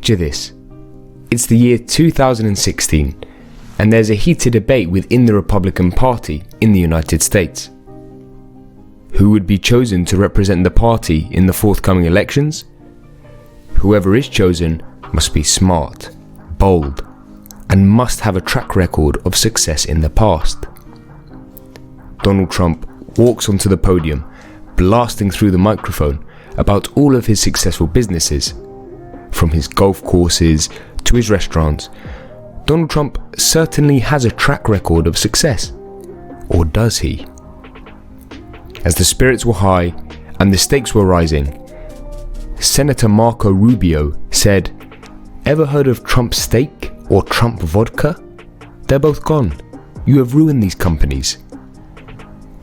Picture this. It's the year 2016, and there's a heated debate within the Republican Party in the United States. Who would be chosen to represent the party in the forthcoming elections? Whoever is chosen must be smart, bold, and must have a track record of success in the past. Donald Trump walks onto the podium, blasting through the microphone about all of his successful businesses. From his golf courses to his restaurants, Donald Trump certainly has a track record of success. Or does he? As the spirits were high and the stakes were rising, Senator Marco Rubio said, "Ever heard of Trump steak or Trump vodka? They're both gone. You have ruined these companies."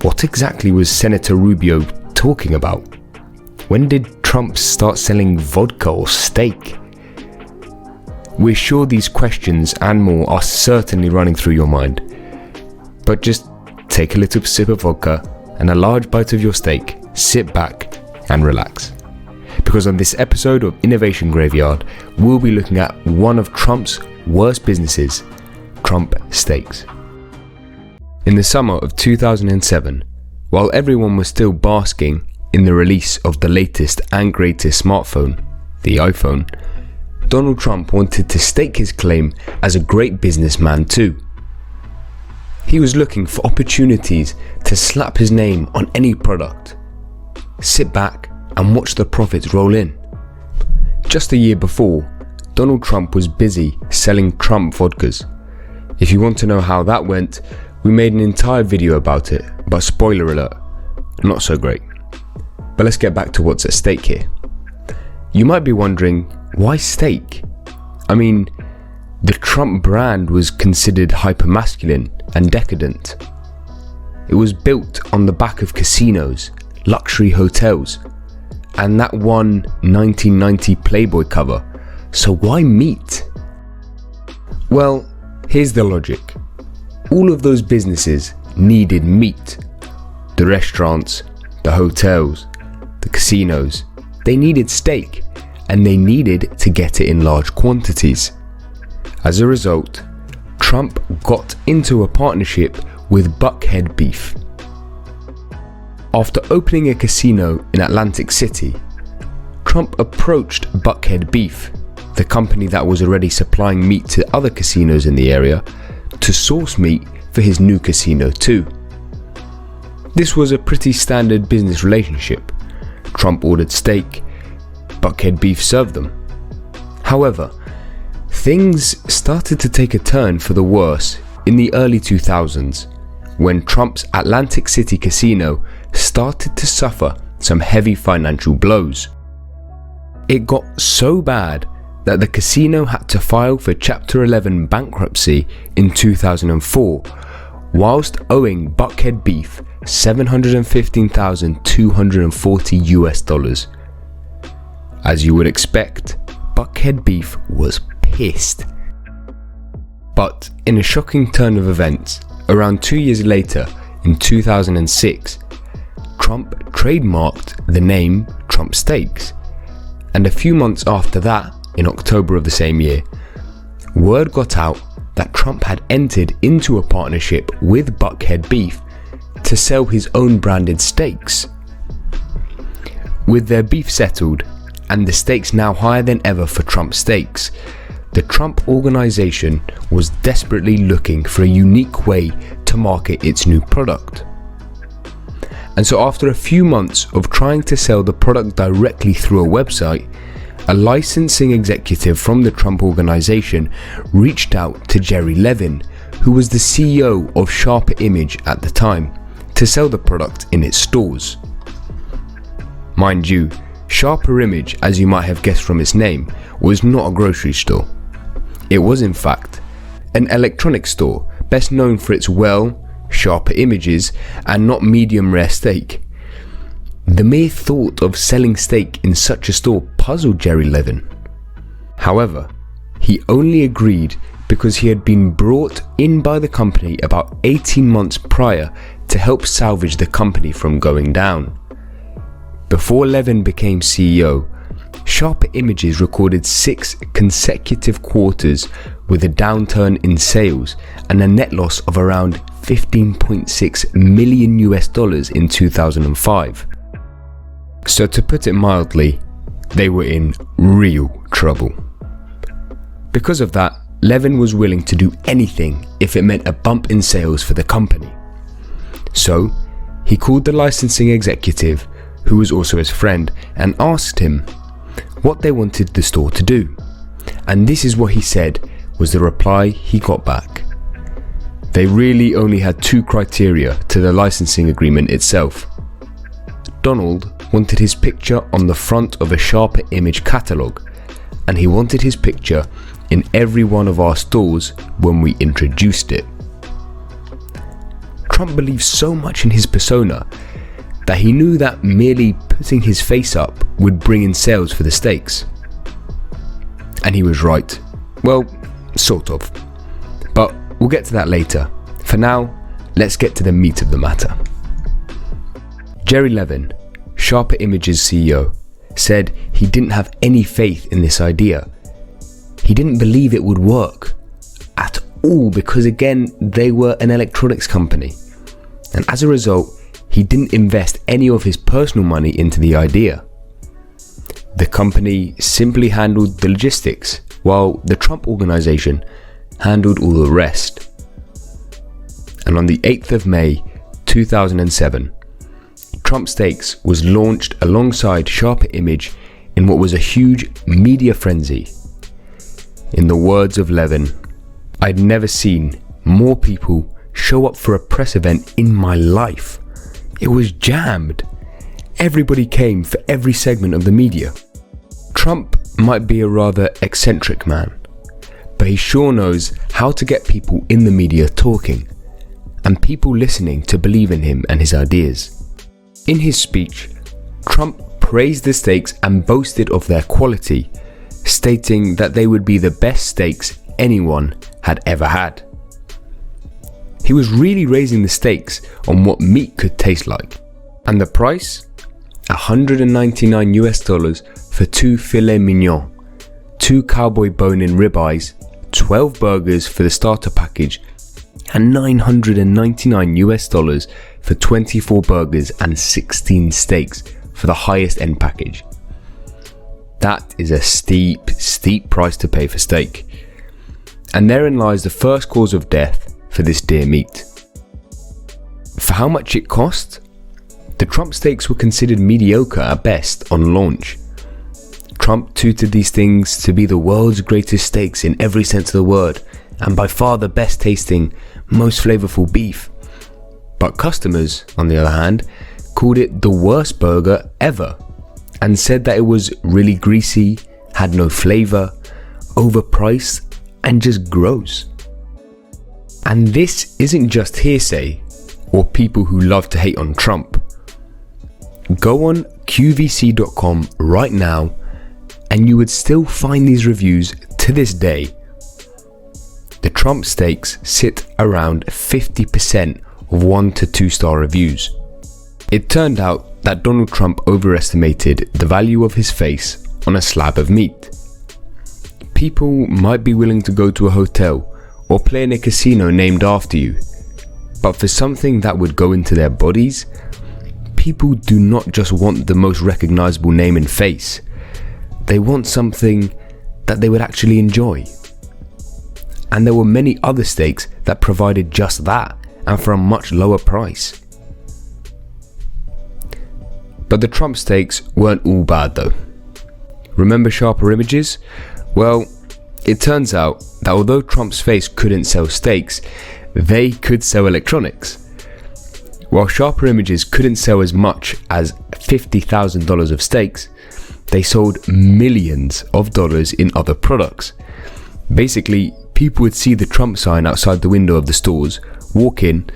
What exactly was Senator Rubio talking about? When did Trump start selling vodka or steak? We're sure these questions and more are certainly running through your mind. But just take a little sip of vodka and a large bite of your steak, sit back and relax. Because on this episode of Innovation Graveyard, we'll be looking at one of Trump's worst businesses, Trump Steaks. In the summer of 2007, while everyone was still basking in the release of the latest and greatest smartphone, the iPhone, Donald Trump wanted to stake his claim as a great businessman too. He was looking for opportunities to slap his name on any product, sit back and watch the profits roll in. Just a year before, Donald Trump was busy selling Trump vodkas. If you want to know how that went, we made an entire video about it, but spoiler alert, not so great. But let's get back to what's at stake here. You might be wondering, why steak? I mean, the Trump brand was considered hypermasculine and decadent. It was built on the back of casinos, luxury hotels, and that one 1990 Playboy cover. So why meat? Well, here's the logic. All of those businesses needed meat. The restaurants, the hotels, the casinos, they needed steak, and they needed to get it in large quantities. As a result, Trump got into a partnership with Buckhead Beef. After opening a casino in Atlantic City, Trump approached Buckhead Beef, the company that was already supplying meat to other casinos in the area, to source meat for his new casino too. This was a pretty standard business relationship. Trump ordered steak, Buckhead Beef served them. However, things started to take a turn for the worse in the early 2000s, when Trump's Atlantic City casino started to suffer some heavy financial blows. It got so bad that the casino had to file for Chapter 11 bankruptcy in 2004, whilst owing Buckhead Beef $715,240. As you would expect, Buckhead Beef was pissed. But in a shocking turn of events, around 2 years later, in 2006, Trump trademarked the name Trump Steaks. And a few months after that, in October of the same year, word got out that Trump had entered into a partnership with Buckhead Beef to sell his own branded steaks. With their beef settled and the stakes now higher than ever for Trump Steaks, the Trump organization was desperately looking for a unique way to market its new product. And so after a few months of trying to sell the product directly through a website, a licensing executive from the Trump organization reached out to Jerry Levin, who was the CEO of Sharper Image at the time, to sell the product in its stores. Mind you, Sharper Image, as you might have guessed from its name, was not a grocery store. It was in fact an electronics store, best known for its sharper images and not medium rare steak. The mere thought of selling steak in such a store puzzled Jerry Levin. However, he only agreed because he had been brought in by the company about 18 months prior to help salvage the company from going down. Before Levin became CEO, Sharper Images recorded 6 consecutive quarters with a downturn in sales and a net loss of around $15.6 million in 2005. So to put it mildly, they were in real trouble. Because of that, Levin was willing to do anything if it meant a bump in sales for the company. So he called the licensing executive, who was also his friend, and asked him what they wanted the store to do. And this is what he said was the reply he got back. They really only had 2 criteria to the licensing agreement itself. Donald wanted his picture on the front of a Sharper Image catalogue, and he wanted his picture in every one of our stores when we introduced it. Trump believed so much in his persona that he knew that merely putting his face up would bring in sales for the steaks. And he was right. Well, sort of. But we'll get to that later. For now, let's get to the meat of the matter. Jerry Levin, Sharper Images CEO, said he didn't have any faith in this idea. He didn't believe it would work at all because, again, they were an electronics company. And as a result, he didn't invest any of his personal money into the idea. The company simply handled the logistics, while the Trump organization handled all the rest. And on the 8th of May 2007, Trump Steaks was launched alongside Sharper Image in what was a huge media frenzy. In the words of Levin, "I'd never seen more people show up for a press event in my life. It was jammed. Everybody came for every segment of the media." Trump might be a rather eccentric man, but he sure knows how to get people in the media talking, and people listening to believe in him and his ideas. In his speech, Trump praised the steaks and boasted of their quality, stating that they would be the best steaks anyone had ever had. He was really raising the stakes on what meat could taste like. And the price? $199 for 2 filet mignon, 2 cowboy bone-in ribeyes, 12 burgers for the starter package, and $999 for 24 burgers and 16 steaks for the highest end package. That is a steep price to pay for steak. And therein lies the first cause of death for this dear meat. For how much it cost? The Trump steaks were considered mediocre at best on launch. Trump touted these things to be the world's greatest steaks in every sense of the word, and by far the best tasting, most flavorful beef. But customers, on the other hand, called it the worst burger ever, and said that it was really greasy, had no flavor, overpriced, and just gross. And this isn't just hearsay or people who love to hate on Trump. Go on QVC.com right now and you would still find these reviews to this day. The Trump steaks sit around 50% of 1 to 2 star reviews. It turned out that Donald Trump overestimated the value of his face on a slab of meat. People might be willing to go to a hotel or play in a casino named after you, but for something that would go into their bodies, people do not just want the most recognizable name and face. They want something that they would actually enjoy. And there were many other steaks that provided just that, and for a much lower price. But the Trump steaks weren't all bad though. Remember Sharper Images? Well, it turns out that although Trump's face couldn't sell steaks, they could sell electronics. While Sharper Images couldn't sell as much as $50,000 of steaks, they sold millions of dollars in other products. Basically, people would see the Trump sign outside the window of the stores, walk in,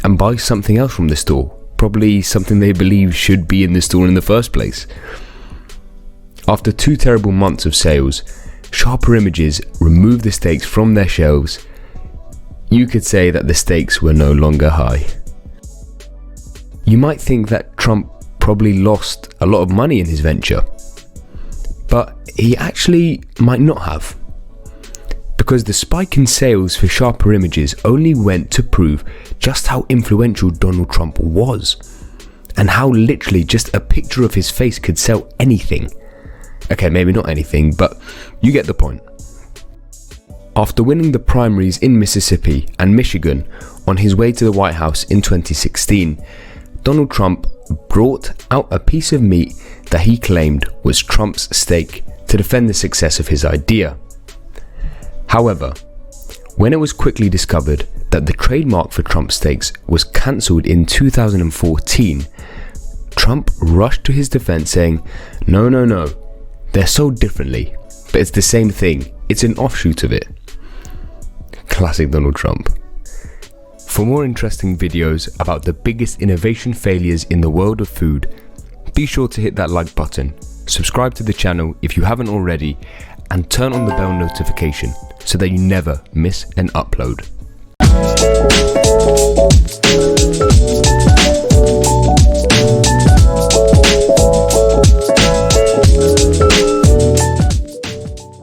and buy something else from the store, probably something they believe should be in the store in the first place. After 2 terrible months of sales, Sharper Images removed the steaks from their shelves. You could say that the stakes were no longer high. You might think that Trump probably lost a lot of money in his venture, But he actually might not have. Because the spike in sales for Sharper Images only went to prove just how influential Donald Trump was, and how literally just a picture of his face could sell anything. Okay, maybe not anything, but you get the point. After winning the primaries in Mississippi and Michigan on his way to the White House in 2016, Donald Trump brought out a piece of meat that he claimed was Trump's steak to defend the success of his idea. However, when it was quickly discovered that the trademark for Trump steaks was cancelled in 2014, Trump rushed to his defense saying, no, they're sold differently, but it's the same thing, it's an offshoot of it. Classic Donald Trump. For more interesting videos about the biggest innovation failures in the world of food, be sure to hit that like button, subscribe to the channel if you haven't already, and turn on the bell notification so that you never miss an upload.